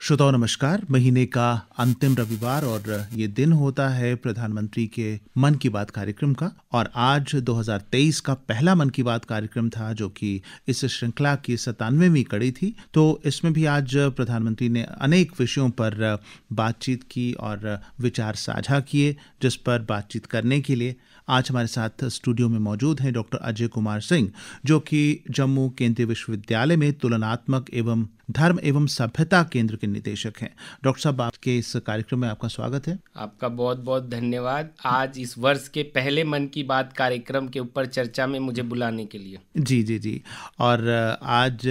श्रोताओं नमस्कार। महीने का अंतिम रविवार और ये दिन होता है प्रधानमंत्री के मन की बात कार्यक्रम का। और आज 2023 का पहला मन की बात कार्यक्रम था जो कि इस श्रृंखला की 97वीं कड़ी थी। तो इसमें भी आज प्रधानमंत्री ने अनेक विषयों पर बातचीत की और विचार साझा किए, जिस पर बातचीत करने के लिए आज हमारे साथ स्टूडियो में मौजूद हैं डॉक्टर अजय कुमार सिंह, जो कि जम्मू केंद्रीय विश्वविद्यालय में तुलनात्मक एवं धर्म एवं सभ्यता केंद्र के निदेशक हैं। डॉक्टर साहब, आपके इस कार्यक्रम में आपका स्वागत है। आपका बहुत बहुत धन्यवाद आज इस वर्ष के पहले मन की बात कार्यक्रम के ऊपर चर्चा में मुझे बुलाने के लिए। जी। और आज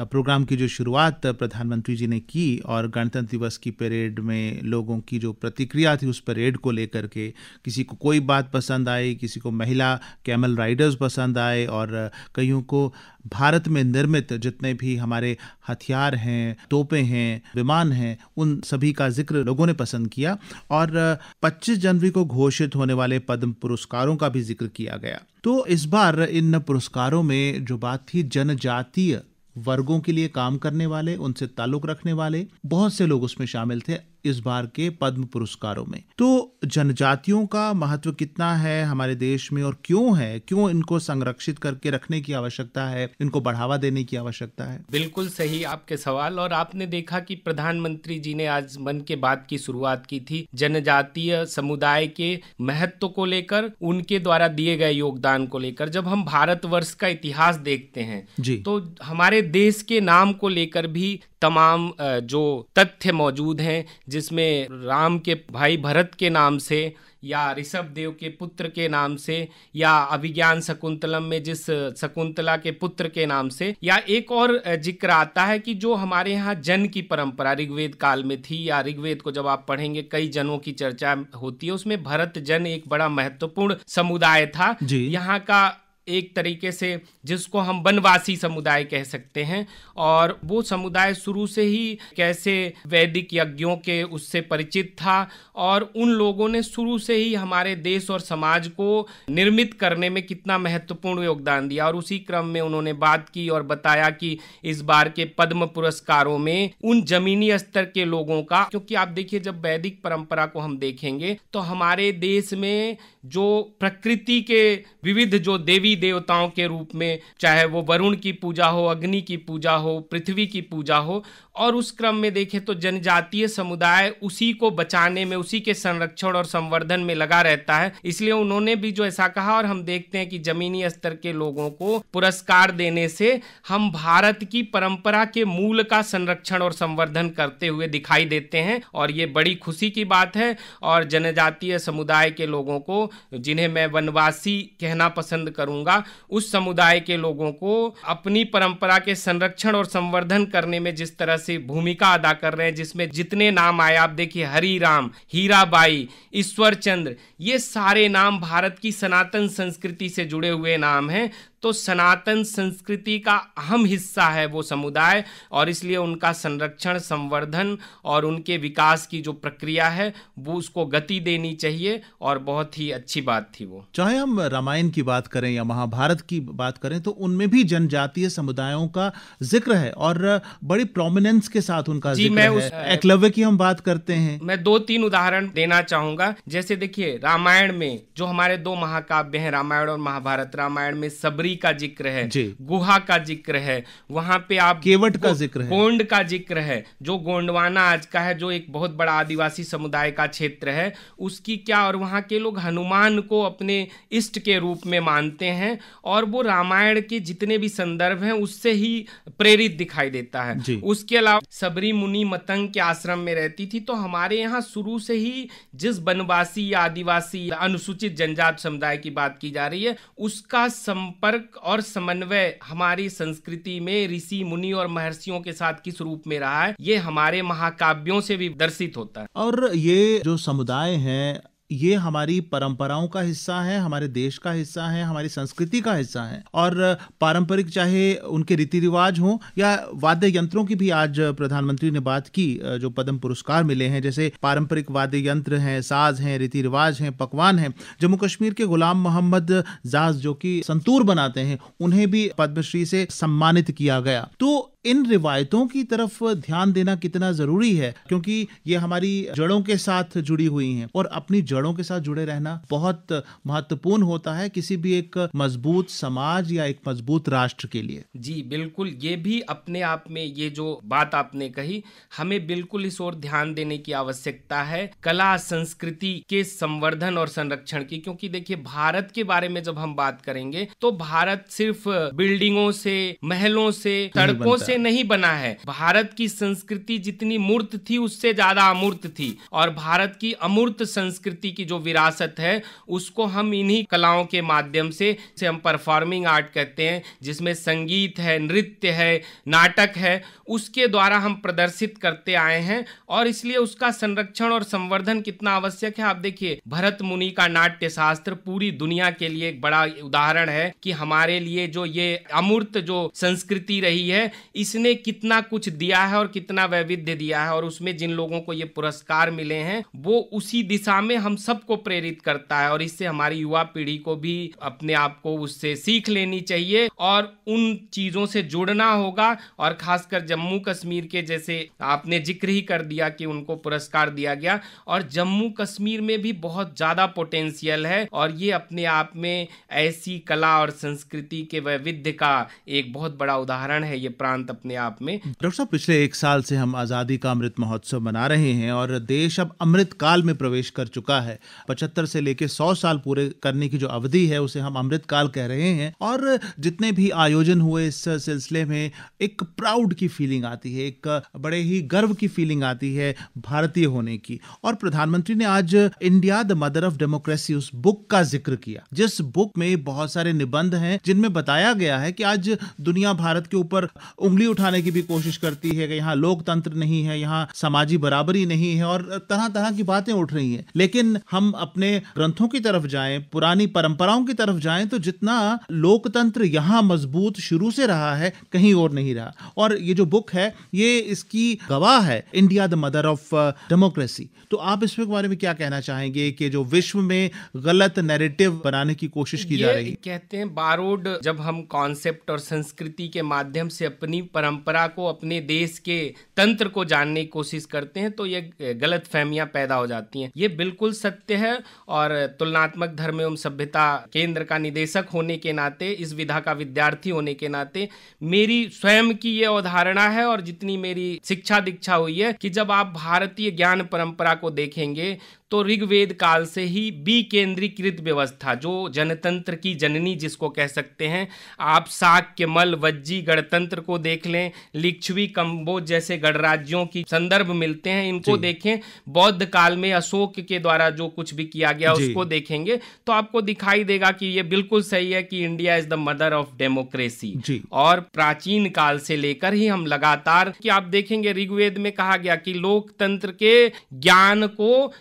प्रोग्राम की जो शुरुआत प्रधानमंत्री जी ने की और गणतंत्र दिवस की परेड में लोगों की जो प्रतिक्रिया थी उस परेड को लेकर के, किसी को कोई बात पसंद आई, किसी को महिला कैमल राइडर्स पसंद आए और कईयों को भारत में निर्मित जितने भी हमारे हथियार हैं, तोपें हैं, विमान हैं, उन सभी का जिक्र लोगों ने पसंद किया। और 25 जनवरी को घोषित होने वाले पद्म पुरस्कारों का भी जिक्र किया गया। तो इस बार इन पुरस्कारों में जो बात थी, जनजातीय वर्गों के लिए काम करने वाले, उनसे ताल्लुक रखने वाले बहुत से लोग उसमें शामिल थे इस बार के पद्म पुरस्कारों में। तो जनजातियों का महत्व कितना है हमारे देश में और क्यों इनको संरक्षित करके रखने की आवश्यकता है, इनको बढ़ावा देने की आवश्यकता है? बिल्कुल सही आपके सवाल। और आपने देखा कि प्रधानमंत्री जी ने आज मन के बात की शुरुआत की थी जनजातीय समुदाय के महत्व को लेकर, उनके द्वारा दिए गए योगदान को लेकर। जब हम भारतवर्ष का इतिहास देखते हैं तो हमारे देश के नाम को लेकर भी तमाम जो तथ्य मौजूद हैं, जिसमें राम के भाई भरत के नाम से या ऋषभ देव के पुत्र के नाम से या अभिज्ञान शकुंतलम में जिस शकुंतला के पुत्र के नाम से, या एक और जिक्र आता है कि जो हमारे यहाँ जन की परंपरा ऋग्वेद काल में थी, या ऋग्वेद को जब आप पढ़ेंगे कई जनों की चर्चा होती है, उसमें भरत जन एक बड़ा महत्वपूर्ण समुदाय था यहाँ का, एक तरीके से जिसको हम वनवासी समुदाय कह सकते हैं। और वो समुदाय शुरू से ही कैसे वैदिक यज्ञों के उससे परिचित था और उन लोगों ने शुरू से ही हमारे देश और समाज को निर्मित करने में कितना महत्वपूर्ण योगदान दिया। और उसी क्रम में उन्होंने बात की और बताया कि इस बार के पद्म पुरस्कारों में उन जमीनी स्तर के लोगों का, क्योंकि आप देखिए जब वैदिक परंपरा को हम देखेंगे तो हमारे देश में जो प्रकृति के विविध जो देवी देवताओं के रूप में, चाहे वो वरुण की पूजा हो, अग्नि की पूजा हो, पृथ्वी की पूजा हो, और उस क्रम में देखें तो जनजातीय समुदाय उसी को बचाने में, उसी के संरक्षण और संवर्धन में लगा रहता है। इसलिए उन्होंने भी जो ऐसा कहा, और हम देखते हैं कि जमीनी स्तर के लोगों को पुरस्कार देने से हम भारत की परंपरा के मूल का संरक्षण और संवर्धन करते हुए दिखाई देते हैं, और ये बड़ी खुशी की बात है। और जनजातीय समुदाय के लोगों को, जिन्हें मैं वनवासी कहना पसंद करूंगा, उस समुदाय के लोगों को अपनी परंपरा के संरक्षण और संवर्धन करने में जिस तरह से भूमिका अदा कर रहे हैं, जिसमें जितने नाम आए आप देखिए, हरि राम, हीराबाई, ईश्वर चंद्र, ये सारे नाम भारत की सनातन संस्कृति से जुड़े हुए नाम हैं। तो सनातन संस्कृति का अहम हिस्सा है वो समुदाय, और इसलिए उनका संरक्षण, संवर्धन और उनके विकास की जो प्रक्रिया है वो उसको गति देनी चाहिए, और बहुत ही अच्छी बात थी वो। चाहे हम रामायण की बात करें या महाभारत की बात करें तो उनमें भी जनजातीय समुदायों का जिक्र है और बड़ी प्रोमिनेंस के साथ उनका जिक्र है। एकलव्य की हम बात करते हैं, मैं 2-3 उदाहरण देना चाहूंगा। जैसे देखिए, रामायण में जो हमारे 2 महाकाव्य हैं, रामायण और महाभारत, रामायण में सबरी का जिक्र है, गुहा का जिक्र है, वहां पे आप केवट का जिक्र है, गोंड का जिक्र है, जो गोंडवाना आज का है, जो एक बहुत बड़ा आदिवासी समुदाय का क्षेत्र है, उसकी क्या, और वहां के लोग हनुमान को अपने इष्ट के रूप में मानते हैं, और वो रामायण के जितने भी संदर्भ हैं उससे ही प्रेरित दिखाई देता है। उसके अलावा सबरी मुनि मतंग के आश्रम में रहती थी। तो हमारे यहाँ शुरू से ही जिस वनवासी या आदिवासी या अनुसूचित जनजाति समुदाय की बात की जा रही है, उसका संपर्क और समन्वय हमारी संस्कृति में ऋषि मुनि और महर्षियों के साथ किस रूप में रहा है, ये हमारे महाकाव्यों से भी दर्शित होता है। और ये जो समुदाय है ये हमारी परंपराओं का हिस्सा है, हमारे देश का हिस्सा है, हमारी संस्कृति का हिस्सा है। और पारंपरिक चाहे उनके रीति रिवाज हों या वाद्य यंत्रों की भी आज प्रधानमंत्री ने बात की, जो पद्म पुरस्कार मिले हैं, जैसे पारंपरिक वाद्य यंत्र हैं, साज हैं, रीति रिवाज हैं, पकवान हैं। जम्मू कश्मीर के गुलाम मोहम्मद जाज जो कि संतूर बनाते हैं, उन्हें भी पद्मश्री से सम्मानित किया गया। तो इन रिवायतों की तरफ ध्यान देना कितना जरूरी है, क्योंकि ये हमारी जड़ों के साथ जुड़ी हुई हैं और अपनी जड़ों के साथ जुड़े रहना बहुत महत्वपूर्ण होता है किसी भी एक मजबूत समाज या एक मजबूत राष्ट्र के लिए। जी बिल्कुल, ये भी अपने आप में, ये जो बात आपने कही, हमें बिल्कुल इस ओर ध्यान देने की आवश्यकता है, कला संस्कृति के संवर्धन और संरक्षण की। क्योंकि देखिए, भारत के बारे में जब हम बात करेंगे तो भारत सिर्फ बिल्डिंगों से, महलों से, सड़कों से नहीं बना है। भारत की संस्कृति जितनी मूर्त थी उससे ज्यादा अमूर्त थी, और भारत की अमूर्त संस्कृति की जो विरासत है उसको हम इन्हीं कलाओं के माध्यम से हम परफॉर्मिंग आर्ट कहते हैं, जिसमें संगीत है, नृत्य है, नाटक है, उसके द्वारा हम प्रदर्शित करते आए हैं। और इसलिए उसका संरक्षण और संवर्धन कितना आवश्यक है। आप देखिए, भरत मुनि का नाट्य शास्त्र पूरी दुनिया के लिए एक बड़ा उदाहरण है कि हमारे लिए जो ये अमूर्त जो संस्कृति रही है, इसने कितना कुछ दिया है और कितना वैविध्य दिया है। और उसमें जिन लोगों को ये पुरस्कार मिले हैं वो उसी दिशा में हम सबको प्रेरित करता है, और इससे हमारी युवा पीढ़ी को भी अपने आप को उससे सीख लेनी चाहिए और उन चीजों से जुड़ना होगा। और खासकर जम्मू कश्मीर के, जैसे आपने जिक्र ही कर दिया कि उनको पुरस्कार दिया गया, और जम्मू कश्मीर में भी बहुत ज्यादा पोटेंशियल है, और ये अपने आप में ऐसी कला और संस्कृति के वैविध्य का एक बहुत बड़ा उदाहरण है, ये प्रांत अपने आप में। डॉक्टर साहब, पिछले 1 साल से हम आजादी का अमृत महोत्सव मना रहे हैं और देश अब अमृत काल में प्रवेश कर चुका है। 75 से लेकर 100 साल पूरे करने की जो अवधि है उसे हम अमृत काल कह रहे हैं, और जितने भी आयोजन हुए इस सिलसिले में एक प्राउड की फीलिंग आती है, एक बड़े ही गर्व की फीलिंग आती है भारतीय होने की। और प्रधानमंत्री ने आज India the mother of democracy, उस बुक का जिक्र किया, जिस बुक में बहुत सारे निबंध हैं जिनमें बताया गया है कि आज दुनिया भारत के ऊपर उंगली उठाने की भी कोशिश करती है कि यहाँ लोकतंत्र नहीं है, यहाँ समाजी बराबरी नहीं है, और तरह तरह की बातें उठ रही हैं। लेकिन हम अपने ग्रंथों की तरफ जाएं, पुरानी परंपराओं की तरफ जाएं, तो जितना लोकतंत्र यहाँ मजबूत शुरू से रहा है कहीं और नहीं रहा। और ये जो बुक है ये इसकी गवाह है, India the mother of democracy. तो आप इसके बारे में क्या कहना चाहेंगे कि जो विश्व में गलत नैरेटिव बनाने की कोशिश की जा रही है? कहते हैं बारोड, जब हम कॉन्सेप्ट और संस्कृति के माध्यम से अपनी परंपरा को, अपने देश के तंत्र को जानने की कोशिश करते हैं तो ये गलत फहमियां पैदा हो जाती हैं। ये बिल्कुल सत्य है, और तुलनात्मक धर्म एवं सभ्यता केंद्र का निदेशक होने के नाते, इस विधा का विद्यार्थी होने के नाते मेरी स्वयं की ये अवधारणा है, और जितनी मेरी शिक्षा दीक्षा हुई है कि जब आप भारतीय ज्ञान परंपरा को देखेंगे तो ऋग्वेद काल से ही विकेंद्रीकृत व्यवस्था, जो जनतंत्र की जननी जिसको कह सकते हैं, आप शाक्य, मल्ल, वज्जी गणतंत्र को देख लें, लिच्छवी, कंबोज जैसे गणराज्यों की संदर्भ मिलते हैं, इनको देखें, बौद्ध काल में अशोक के द्वारा जो कुछ भी किया गया उसको देखेंगे तो आपको दिखाई देगा कि ये बिल्कुल सही है कि India is the mother of democracy. और प्राचीन काल से लेकर ही हम लगातार, कि आप देखेंगे ऋग्वेद में कहा गया कि लोकतंत्र के ज्ञान को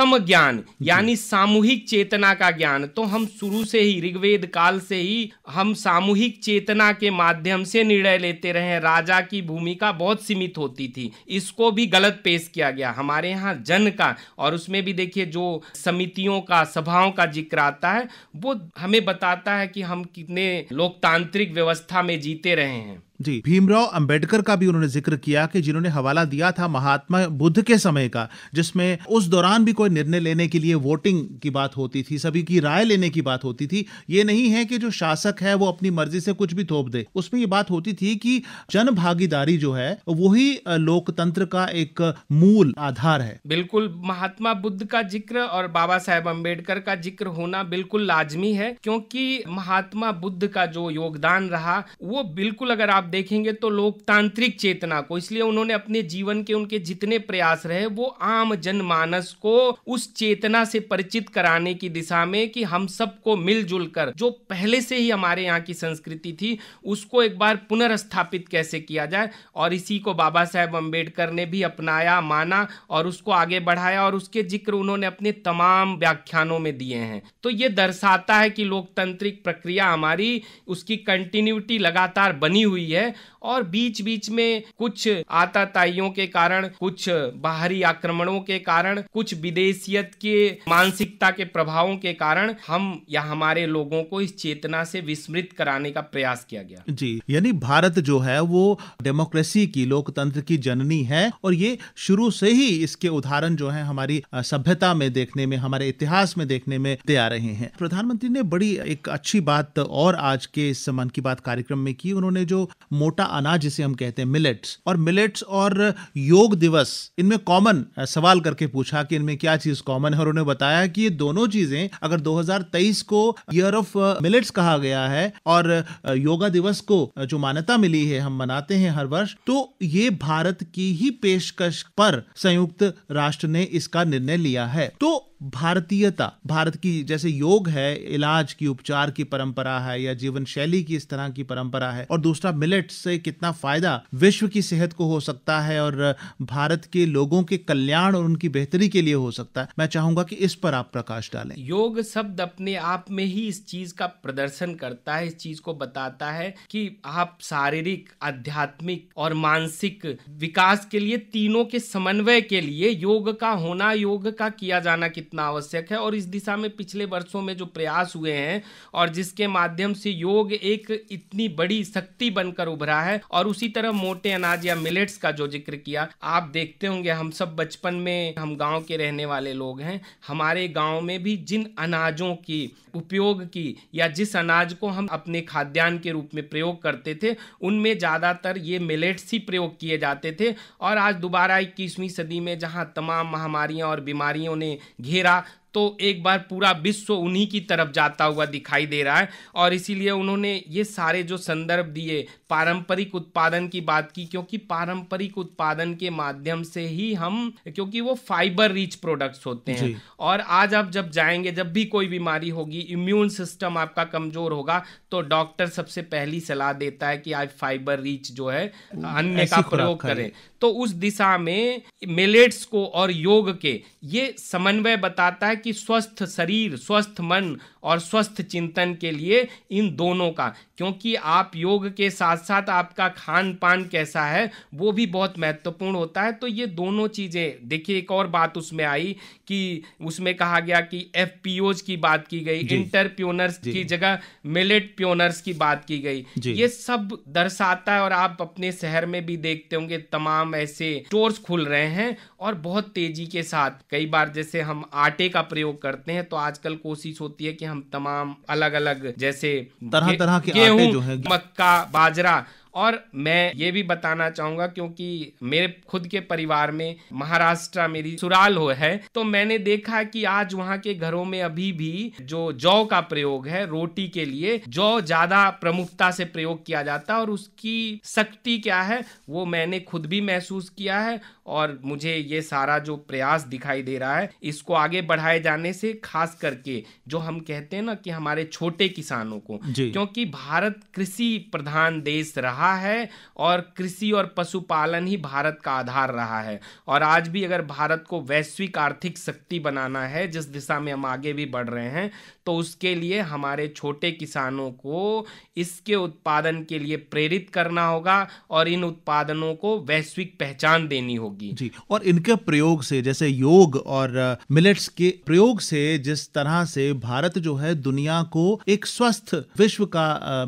ज्ञान यानी सामूहिक चेतना का ज्ञान, तो हम शुरू से ही, ऋग्वेद काल से ही हम सामूहिक चेतना के माध्यम से निर्णय लेते रहे। राजा की भूमिका बहुत सीमित होती थी, इसको भी गलत पेश किया गया हमारे यहाँ जन का। और उसमें भी देखिए जो समितियों का, सभाओं का जिक्र आता है, वो हमें बताता है कि हम कितने लोकतांत्रिक व्यवस्था में जीते रहे हैं। जी, भीमराव अंबेडकर का भी उन्होंने जिक्र किया कि जिन्होंने हवाला दिया था महात्मा बुद्ध के समय का, जिसमें उस दौरान भी कोई निर्णय लेने के लिए वोटिंग की बात होती थी, सभी की राय लेने की बात होती थी। ये नहीं है कि जो शासक है वो अपनी मर्जी से कुछ भी थोप दे। उसमें ये बात होती थी कि जन भागीदारी जो है वही लोकतंत्र का एक मूल आधार है। बिल्कुल, महात्मा बुद्ध का जिक्र और बाबा साहेब अंबेडकर का जिक्र होना बिल्कुल लाजमी है, क्योंकि महात्मा बुद्ध का जो योगदान रहा वो बिल्कुल, अगर आप देखेंगे तो लोकतांत्रिक चेतना को, इसलिए उन्होंने अपने जीवन के उनके जितने प्रयास रहे वो आम जनमानस को उस चेतना से परिचित कराने की दिशा में कि हम सबको मिलजुल कर, जो पहले से ही हमारे यहाँ की संस्कृति थी, उसको एक बार पुनर्स्थापित कैसे किया जाए। और इसी को बाबा साहेब अंबेडकर ने भी अपनाया, माना और उसको आगे बढ़ाया, और उसके जिक्र उन्होंने अपने तमाम व्याख्यानों में दिए हैं। तो ये दर्शाता है कि लोकतांत्रिक प्रक्रिया हमारी, उसकी कंटिन्यूटी लगातार बनी हुई है, है और बीच बीच में कुछ आताताइयों के कारण, कुछ बाहरी आक्रमणों के कारण, कुछ विदेशियत के मानसिकता के प्रभावों के कारण हम या हमारे लोगों को इस चेतना से विस्मृत कराने का प्रयास किया गया। जी, यानी भारत जो है वो डेमोक्रेसी की, लोकतंत्र की जननी है और ये शुरू से ही इसके उदाहरण जो है हमारी सभ्यता में देखने में, हमारे इतिहास में देखने में दे आ रहे हैं। प्रधानमंत्री ने बड़ी एक अच्छी बात और आज के इस मन की बात कार्यक्रम में की। उन्होंने जो मोटा अनाज जिसे हम कहते हैं मिलेट्स और योग दिवस, इनमें कॉमन सवाल करके पूछा कि इनमें क्या चीज कॉमन है और उन्होंने बताया कि ये दोनों चीजें अगर 2023 को ईयर ऑफ मिलेट्स कहा गया है और योगा दिवस को जो मान्यता मिली है, हम मनाते हैं हर वर्ष, तो ये भारत की ही पेशकश पर संयुक्त राष्ट्र ने इसका निर्णय लिया है। तो भारतीयता, भारत की जैसे योग है, इलाज की, उपचार की परंपरा है या जीवन शैली की इस तरह की परंपरा है, और दूसरा मिलेट से कितना फायदा विश्व की सेहत को हो सकता है और भारत के लोगों के कल्याण और उनकी बेहतरी के लिए हो सकता है। मैं चाहूंगा कि इस पर आप प्रकाश डालें। योग शब्द अपने आप में ही इस चीज का प्रदर्शन करता है, इस चीज को बताता है कि आप शारीरिक, आध्यात्मिक और मानसिक विकास के लिए, तीनों के समन्वय के लिए योग का होना, योग का किया जाना कितना आवश्यक है। और इस दिशा में पिछले वर्षों में जो प्रयास हुए हैं और जिसके माध्यम से योग एक इतनी बड़ी शक्ति बनकर उभरा है, और उसी तरह मोटे अनाज या मिलेट्स का जो जिक्र किया, आप देखते होंगे हम सब बचपन में, हम गांव के रहने वाले लोग हैं, हमारे गांव में भी जिन अनाजों की उपयोग की या जिस अनाज को हम अपने खाद्यान्न के रूप में प्रयोग करते थे, उनमें ज्यादातर ये मिलेट्स ही प्रयोग किए जाते थे। और आज दोबारा 21वीं सदी में जहां तमाम महामारियां और बीमारियों ने घेरा, तो एक बार पूरा विश्व उन्हीं की तरफ जाता हुआ दिखाई दे रहा है। और इसीलिए उन्होंने ये सारे जो संदर्भ दिए, पारंपरिक उत्पादन की बात की, क्योंकि पारंपरिक उत्पादन के माध्यम से ही हम, क्योंकि वो फाइबर रिच प्रोडक्ट्स होते हैं, और आज आप जब जाएंगे, जब भी कोई बीमारी होगी, इम्यून सिस्टम आपका कमजोर होगा, तो डॉक्टर सबसे पहली सलाह देता है कि आज फाइबर रिच जो है अन्न का प्रयोग करें। तो उस दिशा में मिलेट्स को और योग के ये समन्वय बताता है कि स्वस्थ शरीर, स्वस्थ मन और स्वस्थ चिंतन के लिए इन दोनों का, क्योंकि आप योग के साथ साथ आपका खान पान कैसा है वो भी बहुत महत्वपूर्ण होता है। तो ये दोनों चीजें, देखिए एक और बात उसमें आई कि उसमें कहा गया कि FPOs की बात की गई, इंटरप्रेन्योर्स की जगह मिलेट प्योनर्स की बात की गई। ये सब दर्शाता है, और आप अपने शहर में भी देखते होंगे तमाम ऐसे स्टोर्स खुल रहे हैं और बहुत तेजी के साथ। कई बार जैसे हम आटे का प्रयोग करते हैं, तो आजकल कोशिश होती है कि हम तमाम अलग अलग जैसे तरह के गेहूं, आटे जो है, मक्का, बाजरा। और मैं ये भी बताना चाहूंगा, क्योंकि मेरे खुद के परिवार में महाराष्ट्र मेरी सुराल है, तो मैंने देखा कि आज वहाँ के घरों में अभी भी जो जौ का प्रयोग है, रोटी के लिए जौ ज्यादा प्रमुखता से प्रयोग किया जाता है, और उसकी शक्ति क्या है वो मैंने खुद भी महसूस किया है। और मुझे ये सारा जो प्रयास दिखाई दे रहा है, इसको आगे बढ़ाए जाने से, खास करके जो हम कहते हैं ना कि हमारे छोटे किसानों को, क्योंकि भारत कृषि प्रधान देश रहा है और कृषि और पशुपालन ही भारत का आधार रहा है। और आज भी अगर भारत को वैश्विक आर्थिक शक्ति बनाना है, जिस दिशा में हम आगे भी बढ़ रहे हैं, तो उसके लिए हमारे छोटे किसानों को इसके उत्पादन के लिए प्रेरित करना होगा और इन उत्पादनों को वैश्विक पहचान देनी होगी। जी, और इनके प्रयोग से, जैसे योग और मिलेट्स के प्रयोग से, जिस तरह से भारत जो है दुनिया को एक स्वस्थ विश्व का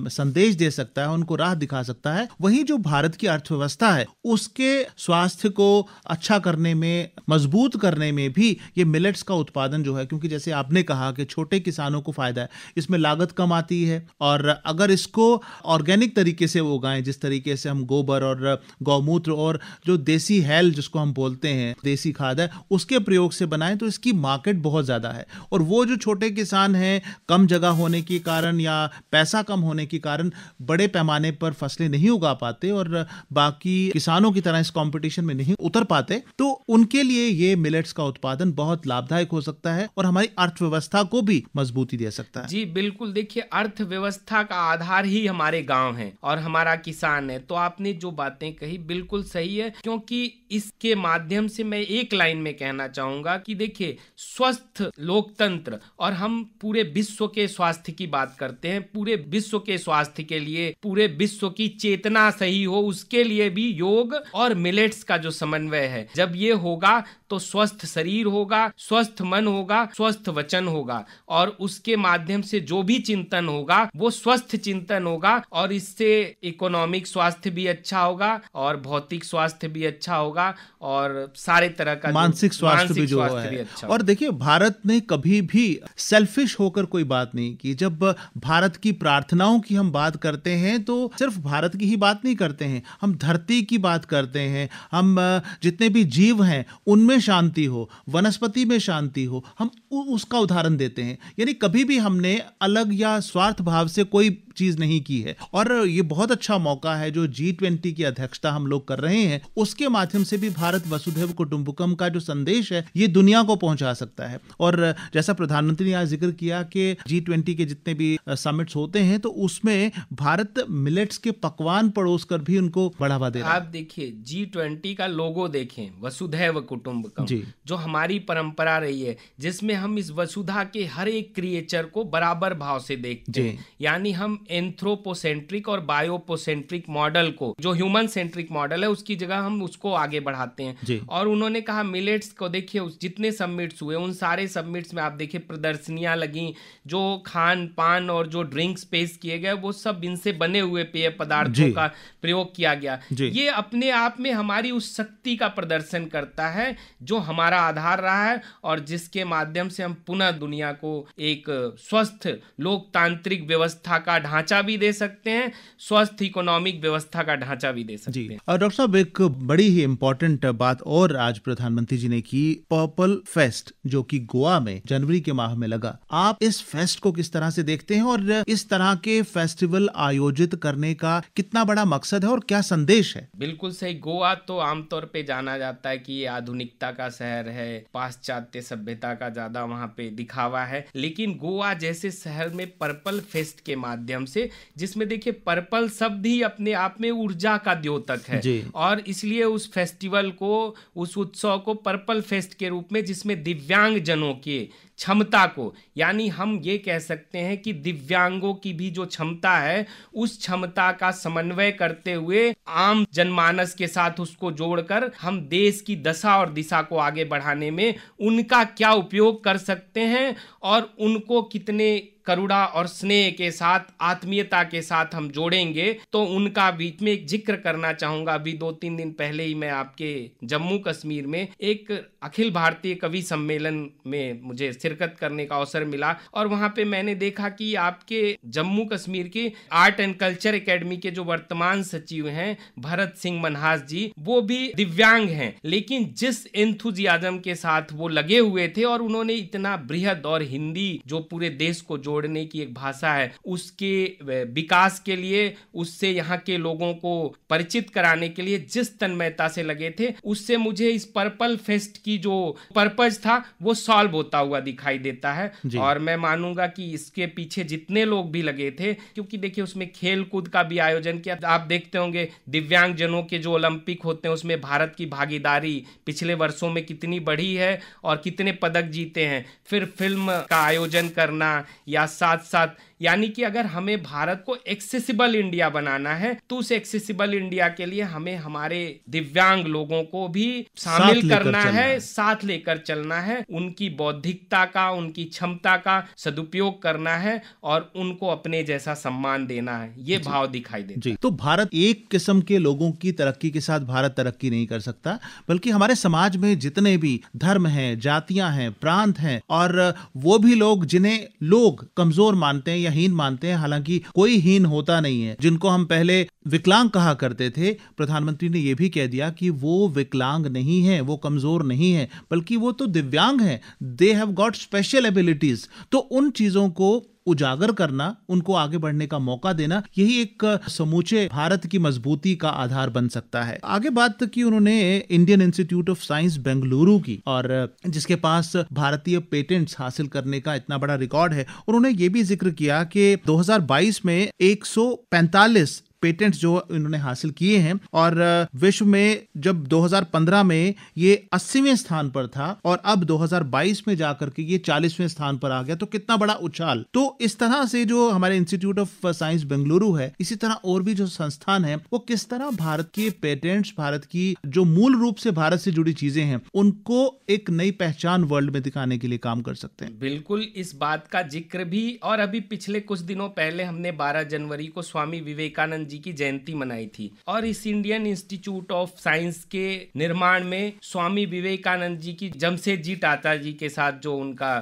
संदेश दे सकता है, उनको राह दिखा सकता है, वहीं जो भारत की अर्थव्यवस्था है उसके स्वास्थ्य को अच्छा करने में, मजबूत करने में भी ये मिलेट्स का उत्पादन जो है, क्योंकि जैसे आपने कहा कि छोटे किसानों को फायदा है, इसमें लागत कम आती है, और अगर इसको ऑर्गेनिक तरीके से उगाएं, जिस तरीके से हम गोबर और गौमूत्र और जो देसी हैल जिसको हम बोलते हैं, देसी खाद है, उसके प्रयोग से बनाएं, तो इसकी मार्केट बहुत ज्यादा है। और वो जो छोटे किसान हैं, कम जगह होने के कारण या पैसा कम होने के कारण बड़े पैमाने पर फसलें नहीं उगा पाते और बाकी किसानों की तरह इस कंपटीशन में नहीं उतर पाते, तो उनके लिए ये मिलेट्स का उत्पादन बहुत लाभदायक हो सकता है और हमारी अर्थव्यवस्था को भी मजबूती दे सकता है। जी बिल्कुल, देखिए अर्थव्यवस्था का आधार ही हमारे गांव है और हमारा किसान है। तो आपने जो बातें कही बिल्कुल सही है, क्योंकि इसके माध्यम से मैं एक लाइन में कहना चाहूंगा कि देखिए, स्वस्थ लोकतंत्र, और हम पूरे विश्व के स्वास्थ्य की बात करते हैं, पूरे विश्व के स्वास्थ्य के लिए, पूरे विश्व की चेतना सही हो, उसके लिए भी योग और मिलेट्स का जो समन्वय है, जब ये होगा तो स्वस्थ शरीर होगा, स्वस्थ मन होगा, स्वस्थ वचन होगा, और उसके माध्यम से जो भी चिंतन होगा वो स्वस्थ चिंतन होगा, और इससे इकोनॉमिक स्वास्थ्य भी अच्छा होगा और भौतिक स्वास्थ्य भी अच्छा होगा और सारे तरह का मानसिक स्वास्थ्य भी जो है। अच्छा। और देखिए, भारत ने कभी भी सेल्फिश होकर कोई बात नहीं की। जब भारत की प्रार्थनाओं की हम बात करते हैं तो सिर्फ भारत की ही बात नहीं करते हैं, हम धरती की बात करते हैं, हम जितने भी जीव हैं उनमें शांति हो, वनस्पति में शांति हो, हम उसका उदाहरण देते हैं। यानी कभी भी हमने अलग या स्वार्थ भाव से कोई चीज नहीं की है। और ये बहुत अच्छा मौका है जो G20 की अध्यक्षता हम लोग कर रहे हैं, उसके माध्यम से भी भारत वसुधैव कुटुंबकम का जो संदेश है ये दुनिया को पहुंचा सकता है। और जैसा प्रधानमंत्री ने आज जिक्र किया कि G20 के जितने भी समिट्स होते हैं तो उसमें भारत मिलेट्स के पकवान परोस कर भी उनको बढ़ावा दे रहा है। आप देखिए G20 का लोगो देखें, वसुधैव कुटुंबकम, जो हमारी परंपरा रही है, जिसमें हम इस वसुधा के हर एक क्रिएचर को बराबर भाव से देखते हैं। यानी हम एंथ्रोपोसेंट्रिक और बायोपोसेंट्रिक मॉडल को, जो ह्यूमन सेंट्रिक मॉडल है, उसकी जगह हम उसको आगे बढ़ाते हैं। और उन्होंने कहा मिलेट्स को देखिए, जितने समिट्स हुए उन सारे समिट्स में आप देखिए प्रदर्शनियां लगी, जो खान पान और जो ड्रिंक्स पेश किए गए वो सब इनसे बने हुए पेय पदार्थों का प्रयोग किया गया। ये अपने आप में हमारी उस शक्ति का प्रदर्शन करता है जो हमारा आधार रहा है और जिसके माध्यम से हम पुनः दुनिया को एक स्वस्थ लोकतांत्रिक व्यवस्था का ढांचा भी दे सकते हैं, स्वस्थ इकोनॉमिक व्यवस्था का ढांचा भी दे सकते हैं। और डॉक्टर साहब, एक बड़ी ही इंपॉर्टेंट बात और आज प्रधानमंत्री जी ने की, पर्पल फेस्ट जो कि गोवा में जनवरी के माह में लगा। आप इस फेस्ट को किस तरह से देखते हैं और इस तरह के फेस्टिवल आयोजित करने का कितना बड़ा मकसद है और क्या संदेश है? बिल्कुल सही। गोवा तो आमतौर पे जाना जाता है कि ये आधुनिकता का शहर है, पाश्चात्य सभ्यता का ज्यादा वहाँ पे दिखावा है, लेकिन गोवा जैसे शहर में पर्पल फेस्ट के माध्यम से, जिसमें देखिए पर्पल शब्द ही अपने आप में ऊर्जा का द्योतक है, और इसलिए उस फेस्टिवल को, उस उत्सव को पर्पल फेस्ट के रूप में, जिसमें दिव्यांग जनों के क्षमता को, यानी हम ये कह सकते हैं कि दिव्यांगों की भी जो क्षमता है उस क्षमता का समन्वय करते हुए आम जनमानस के साथ उसको जोड़कर हम देश की दशा और दिशा को आगे बढ़ाने में उनका क्या उपयोग कर सकते हैं और उनको कितने करुणा और स्नेह के साथ, आत्मीयता के साथ हम जोड़ेंगे। तो उनका बीच में एक जिक्र करना चाहूंगा। अभी 2-3 दिन पहले ही मैं आपके जम्मू कश्मीर में एक अखिल भारतीय कवि सम्मेलन में मुझे शिरकत करने का अवसर मिला, और वहां पे मैंने देखा कि आपके जम्मू कश्मीर की आर्ट एंड कल्चर एकेडमी के जो वर्तमान सचिव हैं भरत सिंह मनहास जी, वो भी दिव्यांग हैं, लेकिन जिस एंथुजियाज्म के साथ वो लगे हुए थे और उन्होंने इतना बृहद, और हिंदी जो पूरे देश को जोड़ने की एक भाषा है, उसके विकास के लिए, उससे यहाँ के लोगों को परिचित कराने के लिए जिस तन्मयता से लगे थे, उससे मुझे इस पर्पल फेस्ट की जो पर्पज था वो सॉल्व होता हुआ दिखाई देता है। और मैं मानूंगा कि इसके पीछे जितने लोग भी लगे थे, क्योंकि देखिए उसमें खेल कूद का भी आयोजन किया, आप देखते होंगे दिव्यांग जनों के जो ओलंपिक होते हैं उसमें भारत की भागीदारी पिछले वर्षों में कितनी बढ़ी है और कितने पदक जीते हैं। फिर फिल्म का आयोजन करना, या साथ साथ, यानी कि अगर हमें भारत को एक्सेसिबल इंडिया बनाना है तो उस एक्सेसिबल इंडिया के लिए हमें हमारे दिव्यांग लोगों को भी शामिल करना है, साथ लेकर चलना है, उनकी बौद्धिकता का, उनकी क्षमता का सदुपयोग करना है और उनको अपने जैसा सम्मान देना है। ये भाव दिखाई देता है। तो भारत एक किस्म के लोगों की तरक्की के साथ भारत तरक्की नहीं कर सकता, बल्कि हमारे समाज में जितने भी धर्म हैं, जातियां हैं, प्रांत हैं, और वो भी लोग जिन्हें लोग कमजोर मानते हैं या हीन मानते हैं, हालांकि कोई हीन होता नहीं है, जिनको हम पहले विकलांग कहा करते थे, प्रधानमंत्री ने यह भी कह दिया कि वो विकलांग नहीं है, वो कमजोर नहीं है, बल्कि वो तो दिव्यांग हैं, they have got special abilities. तो उन चीजों को उजागर करना, उनको आगे बढ़ने का मौका देना, यही एक समूचे भारत की मजबूती का आधार बन सकता है। आगे बात की उन्होंने Indian institute of science Bengaluru की, और जिसके पास भारतीय पेटेंट्स हासिल करने का इतना बड़ा रिकॉर्ड है। उन्होंने ये भी जिक्र किया कि 2022 में 145 पेटेंट्स जो इन्होंने हासिल किए हैं, और विश्व में जब 2015 में ये 80वें स्थान पर था और अब 2022 में जाकर के ये 40वें स्थान पर आ गया, तो कितना बड़ा उछाल। तो इस तरह से जो हमारे इंस्टीट्यूट ऑफ साइंस बेंगलुरु है, इसी तरह और भी जो संस्थान है, वो किस तरह भारत के पेटेंट्स, भारत की जो मूल रूप से भारत से जुड़ी चीजें हैं, उनको एक नई पहचान वर्ल्ड में दिखाने के लिए काम कर सकते हैं। बिल्कुल, इस बात का जिक्र भी, और अभी पिछले कुछ दिनों पहले हमने 12 जनवरी को स्वामी विवेकानंद जी की जयंती मनाई थी, और इस इंडियन इंस्टीट्यूट ऑफ साइंस के निर्माण में स्वामी विवेकानंद जी की जमशेदजी टाटा जी के साथ जो उनका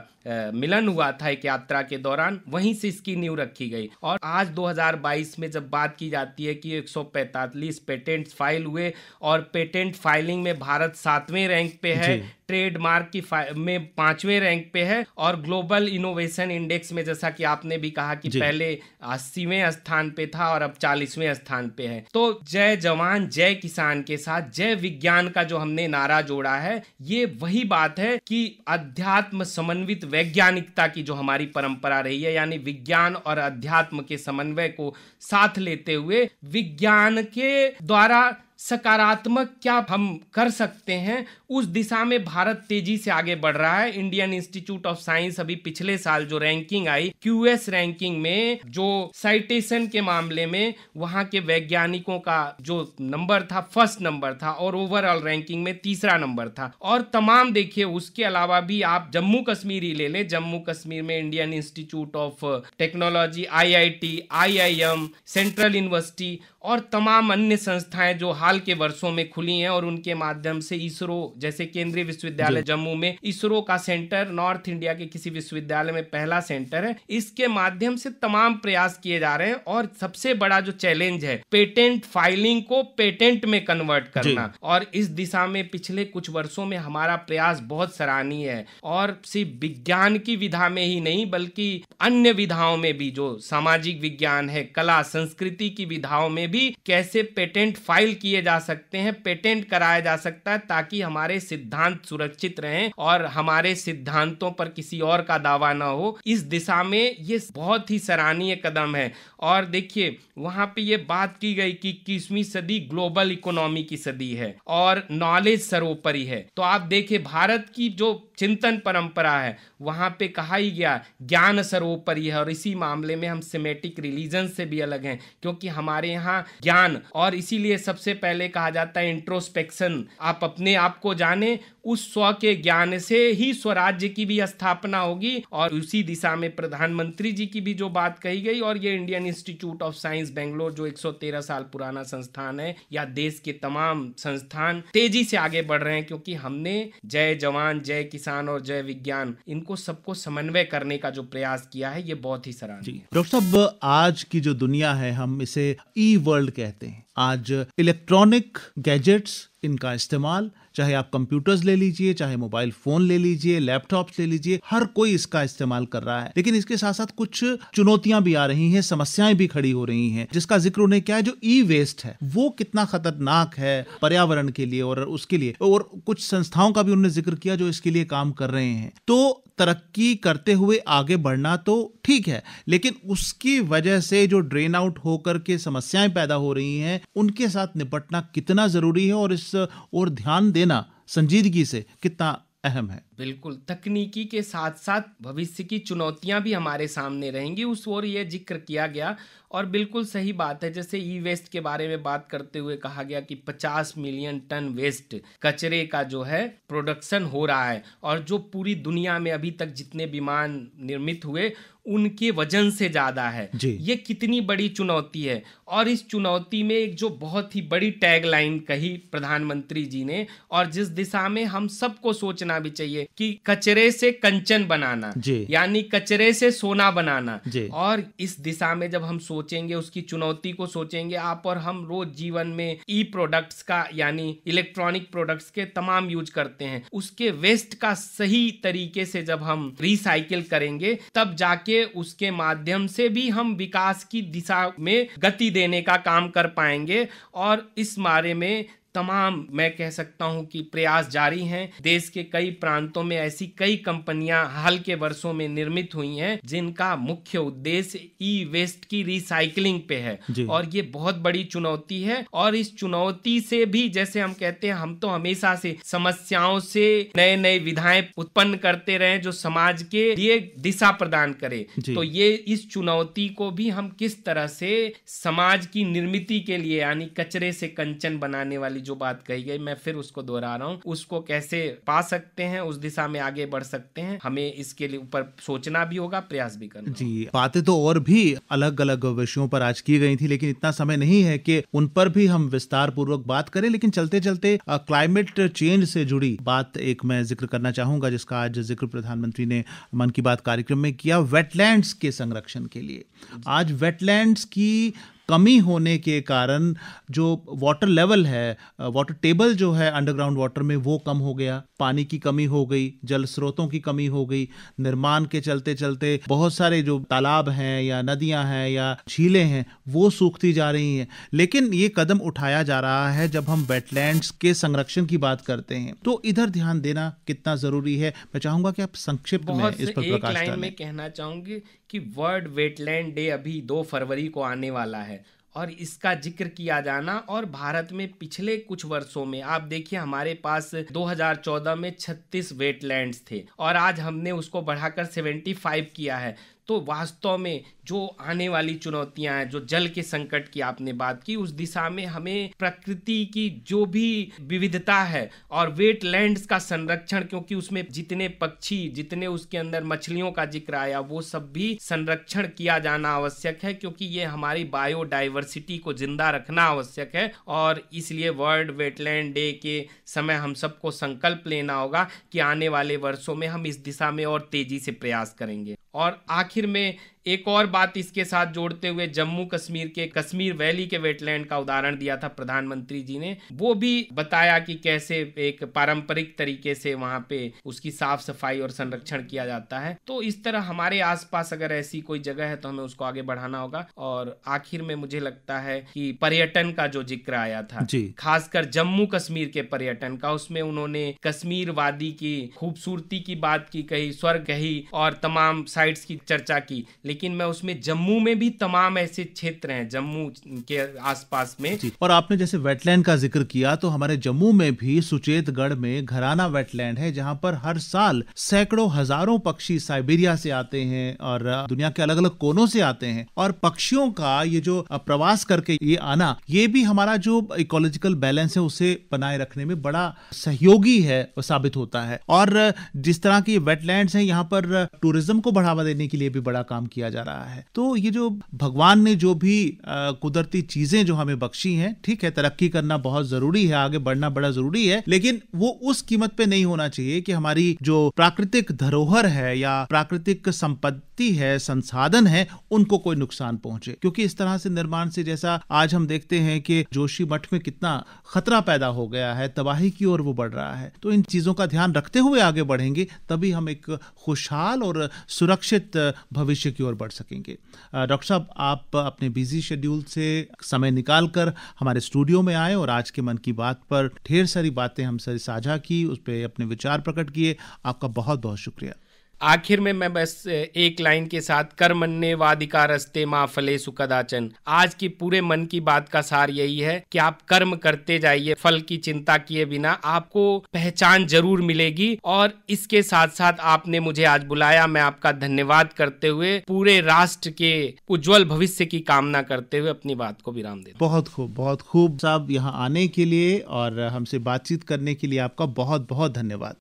मिलन हुआ था एक यात्रा के दौरान, वहीं से इसकी नींव रखी गई। और आज 2022 में जब बात की जाती है कि 145 पेटेंट्स फाइल हुए और पेटेंट फाइलिंग में भारत 7वें रैंक पे है, ट्रेडमार्क की में 5वें रैंक पे है, और ग्लोबल इनोवेशन इंडेक्स में जैसा कि आपने भी कहा कि पहले 80वें स्थान पे था और अब 40वें स्थान पे है। तो जय जवान जय किसान के साथ जय विज्ञान का जो हमने नारा जोड़ा है, ये वही बात है कि अध्यात्म समन्वित वैज्ञानिकता की जो हमारी परंपरा रही है, यानी विज्ञान और अध्यात्म के समन्वय को साथ लेते हुए विज्ञान के द्वारा सकारात्मक क्या हम कर सकते हैं, उस दिशा में भारत तेजी से आगे बढ़ रहा है। इंडियन इंस्टीट्यूट ऑफ साइंस अभी पिछले साल जो रैंकिंग आई, क्यूएस रैंकिंग में, जो साइटेशन के मामले में वहां के वैज्ञानिकों का जो नंबर था, फर्स्ट नंबर था, और ओवरऑल रैंकिंग में तीसरा नंबर था। और तमाम देखिए, उसके अलावा भी आप जम्मू कश्मीर ही ले लें, जम्मू कश्मीर में Indian institute of technology, IIT, IIM, central university और तमाम अन्य संस्थाएं जो हाल के वर्षों में खुली हैं, और उनके माध्यम से इसरो जैसे केंद्रीय विश्वविद्यालय जम्मू में इसरो का सेंटर नॉर्थ इंडिया के किसी विश्वविद्यालय में पहला सेंटर है, इसके माध्यम से तमाम प्रयास किए जा रहे हैं। और सबसे बड़ा जो चैलेंज है, पेटेंट फाइलिंग को पेटेंट में कन्वर्ट करना, और इस दिशा में पिछले कुछ वर्षों में हमारा प्रयास बहुत सराहनीय है। और सिर्फ विज्ञान की विधा में ही नहीं, बल्कि अन्य विधाओं में भी, जो सामाजिक विज्ञान है, कला संस्कृति की विधाओं में भी कैसे पेटेंट फाइल किए जा सकते हैं, पेटेंट कराया जा सकता है, ताकि हमारे सिद्धांत सुरक्षित रहें और हमारे सिद्धांतों पर किसी और का दावा ना हो। इस दिशा में ये बहुत ही सराहनीय कदम है। और देखिए, वहां पे ये बात की गई कि 21वीं सदी ग्लोबल इकोनॉमी की सदी है और नॉलेज सर्वोपरि है। तो आप देखिए, भारत की जो चिंतन परंपरा है, वहां पे कहा ही गया ज्ञान सर्वोपरि है, और इसी मामले में हम सेमेटिक रिलीजन से भी अलग हैं, क्योंकि हमारे यहाँ ज्ञान, और इसीलिए सबसे पहले कहा जाता है इंट्रोस्पेक्शन, आप अपने आप को जाने, उस स्व के ज्ञान से ही स्वराज्य की भी स्थापना होगी। और उसी दिशा में प्रधानमंत्री जी की भी जो बात कही गई, और ये Indian institute of science Bangalore जो 113 साल पुराना संस्थान है, या देश के तमाम संस्थान तेजी से आगे बढ़ रहे हैं, क्योंकि हमने जय जवान जय किसान और जय विज्ञान, इनको सबको समन्वय करने का जो प्रयास किया है, ये बहुत ही सराहनीय। डॉक्टर साहब, आज की जो दुनिया है, हम इसे ई वर्ल्ड कहते हैं। आज इलेक्ट्रॉनिक गैजेट्स, इनका इस्तेमाल, चाहे आप कंप्यूटर्स ले लीजिए, चाहे मोबाइल फोन ले लीजिए, लैपटॉप्स ले लीजिए, हर कोई इसका इस्तेमाल कर रहा है। लेकिन इसके साथ साथ कुछ चुनौतियां भी आ रही हैं, समस्याएं भी खड़ी हो रही हैं, जिसका जिक्र उन्हें क्या है, जो ई वेस्ट है, वो कितना खतरनाक है पर्यावरण के लिए और उसके लिए। और कुछ संस्थाओं का भी उन्होंने जिक्र किया जो इसके लिए काम कर रहे हैं। तो तरक्की करते हुए आगे बढ़ना तो ठीक है, लेकिन उसकी वजह से जो ड्रेन आउट होकर के समस्याएं पैदा हो रही हैं, उनके साथ निपटना कितना जरूरी है, और इस और ध्यान देना संजीदगी से कितना अहम है। बिल्कुल, तकनीकी के साथ साथ भविष्य की चुनौतियां भी हमारे सामने रहेंगी, उस ओर ये जिक्र किया गया। और बिल्कुल सही बात है, जैसे ई वेस्ट के बारे में बात करते हुए कहा गया कि 50 मिलियन टन वेस्ट कचरे का जो है प्रोडक्शन हो रहा है, और जो पूरी दुनिया में अभी तक जितने विमान निर्मित हुए उनके वजन से ज्यादा है। ये कितनी बड़ी चुनौती है। और इस चुनौती में एक जो बहुत ही बड़ी टैगलाइन कही प्रधानमंत्री जी ने, और जिस दिशा में हम सबको सोचना भी चाहिए कि कचरे से कंचन बनाना, यानी कचरे से सोना बनाना। और इस दिशा में जब हम सोचेंगे, उसकी चुनौती को सोचेंगे, आप और हम रोज जीवन में ई प्रोडक्ट्स का, यानी इलेक्ट्रॉनिक प्रोडक्ट्स के तमाम यूज करते हैं, उसके वेस्ट का सही तरीके से जब हम रिसाइकिल करेंगे, तब जाके उसके माध्यम से भी हम विकास की दिशा में गति देने का काम कर पाएंगे। और इस बारे में तमाम मैं कह सकता हूं कि प्रयास जारी हैं। देश के कई प्रांतों में ऐसी कई कंपनियां हाल के वर्षों में निर्मित हुई हैं जिनका मुख्य उद्देश्य ई वेस्ट की रिसाइकलिंग पे है, और ये बहुत बड़ी चुनौती है। और इस चुनौती से भी, जैसे हम कहते हैं, हम तो हमेशा से समस्याओं से नए नए विधाएं उत्पन्न करते रहे जो समाज के लिए दिशा प्रदान करे। तो ये इस चुनौती को भी हम किस तरह से समाज की निर्मिति के लिए, यानी कचरे से कंचन बनाने वाली जो बात कही गई, मैं फिर उसको दोहरा रहा हूँ, उसको कैसे पा सकते हैं, उस दिशा में आगे बढ़ सकते हैं, हमें इसके लिए ऊपर सोचना भी होगा, प्रयास भी करना होगा। बातें तो और भी अलग अलग विषयों पर आज की गई थी, लेकिन इतना समय नहीं है कि उन पर भी हम विस्तार पूर्वक बात करें। लेकिन चलते चलते क्लाइमेट चेंज से जुड़ी बात एक मैं जिक्र करना चाहूंगा, जिसका आज जिक्र प्रधानमंत्री ने मन की बात कार्यक्रम में किया, वेटलैंड्स के संरक्षण के लिए। आज वेटलैंड्स की कमी होने के कारण जो वाटर लेवल है, वाटर टेबल जो है अंडरग्राउंड वाटर में, वो कम हो गया, पानी की कमी हो गई, जल स्रोतों की कमी हो गई। निर्माण के चलते चलते बहुत सारे जो तालाब हैं या नदियां हैं या झीलें हैं वो सूखती जा रही हैं। लेकिन ये कदम उठाया जा रहा है जब हम वेटलैंड्स के संरक्षण की बात करते हैं, तो इधर ध्यान देना कितना जरूरी है। मैं चाहूंगा कि आप संक्षिप्त में इस पर प्रकाश डालें। एक लाइन में कहना चाहूंगी कि वर्ल्ड वेटलैंड डे अभी 2 फरवरी को आने वाला है, और इसका जिक्र किया जाना, और भारत में पिछले कुछ वर्षों में आप देखिए हमारे पास 2014 में 36 वेटलैंड्स थे और आज हमने उसको बढ़ाकर 75 किया है। तो वास्तव में जो आने वाली चुनौतियां हैं, जो जल के संकट की आपने बात की, उस दिशा में हमें प्रकृति की जो भी विविधता है और वेटलैंड्स का संरक्षण, क्योंकि उसमें जितने पक्षी, जितने उसके अंदर मछलियों का जिक्र आया, वो सब भी संरक्षण किया जाना आवश्यक है, क्योंकि ये हमारी बायोडाइवर्सिटी को जिंदा रखना आवश्यक है। और इसलिए वर्ल्ड वेटलैंड डे के समय हम सबको संकल्प लेना होगा कि आने वाले वर्षों में हम इस दिशा में और तेजी से प्रयास करेंगे। और आखिर में एक और बात इसके साथ जोड़ते हुए, जम्मू कश्मीर के कश्मीर वैली के वेटलैंड का उदाहरण दिया था प्रधानमंत्री जी ने, वो भी बताया कि कैसे एक पारंपरिक तरीके से वहां पे उसकी साफ सफाई और संरक्षण किया जाता है। तो इस तरह हमारे आसपास अगर ऐसी कोई जगह है तो हमें उसको आगे बढ़ाना होगा। और आखिर में मुझे लगता है कि पर्यटन का जो जिक्र आया था, खासकर जम्मू कश्मीर के पर्यटन का, उसमें उन्होंने कश्मीर वादी की खूबसूरती की बात की, कही स्वर्ग कही और तमाम साइट्स की चर्चा की, लेकिन मैं उसमें जम्मू में भी तमाम ऐसे क्षेत्र हैं जम्मू के आसपास में। और आपने जैसे वेटलैंड का जिक्र किया, तो हमारे जम्मू में भी सुचेतगढ़ में घराना वेटलैंड है, जहां पर हर साल सैकड़ों हजारों पक्षी साइबेरिया से आते हैं और दुनिया के अलग अलग कोनों से आते हैं। और पक्षियों का ये जो प्रवास करके ये आना, ये भी हमारा जो इकोलॉजिकल बैलेंस है उसे बनाए रखने में बड़ा सहयोगी है, साबित होता है। और जिस तरह की वेटलैंड्स हैं, यहाँ पर टूरिज्म को बढ़ावा देने के लिए भी बड़ा काम किया जा रहा है। तो ये जो भगवान ने जो भी कुदरती चीजें जो हमें बख्शी हैं, ठीक है, तरक्की करना बहुत जरूरी है, आगे बढ़ना बड़ा जरूरी है, लेकिन वो उस कीमत पे नहीं होना चाहिए कि हमारी जो प्राकृतिक धरोहर है या प्राकृतिक संपत्ति है, संसाधन है, उनको कोई नुकसान पहुंचे। क्योंकि इस तरह से निर्माण से, जैसा आज हम देखते हैं कि जोशी मठ में कितना खतरा पैदा हो गया है, तबाही की ओर वो बढ़ रहा है। तो इन चीजों का ध्यान रखते हुए आगे बढ़ेंगे, तभी हम एक खुशहाल और सुरक्षित भविष्य की ओर बढ़ सकेंगे। डॉक्टर साहब, आप अपने बिजी शेड्यूल से समय निकालकर हमारे स्टूडियो में आए और आज के मन की बात पर ढेर सारी बातें हमसे साझा की, उस पर अपने विचार प्रकट किए। आपका बहुत बहुत शुक्रिया। आखिर में मैं बस एक लाइन के साथ, कर्मण्येवाधिकारस्ते मा फलेषु कदाचन, आज की पूरे मन की बात का सार यही है कि आप कर्म करते जाइए, फल की चिंता किए बिना आपको पहचान जरूर मिलेगी। और इसके साथ साथ आपने मुझे आज बुलाया, मैं आपका धन्यवाद करते हुए पूरे राष्ट्र के उज्जवल भविष्य की कामना करते हुए अपनी बात को विराम देता हूं। बहुत खूब साहब, यहाँ आने के लिए और हमसे बातचीत करने के लिए आपका बहुत बहुत धन्यवाद।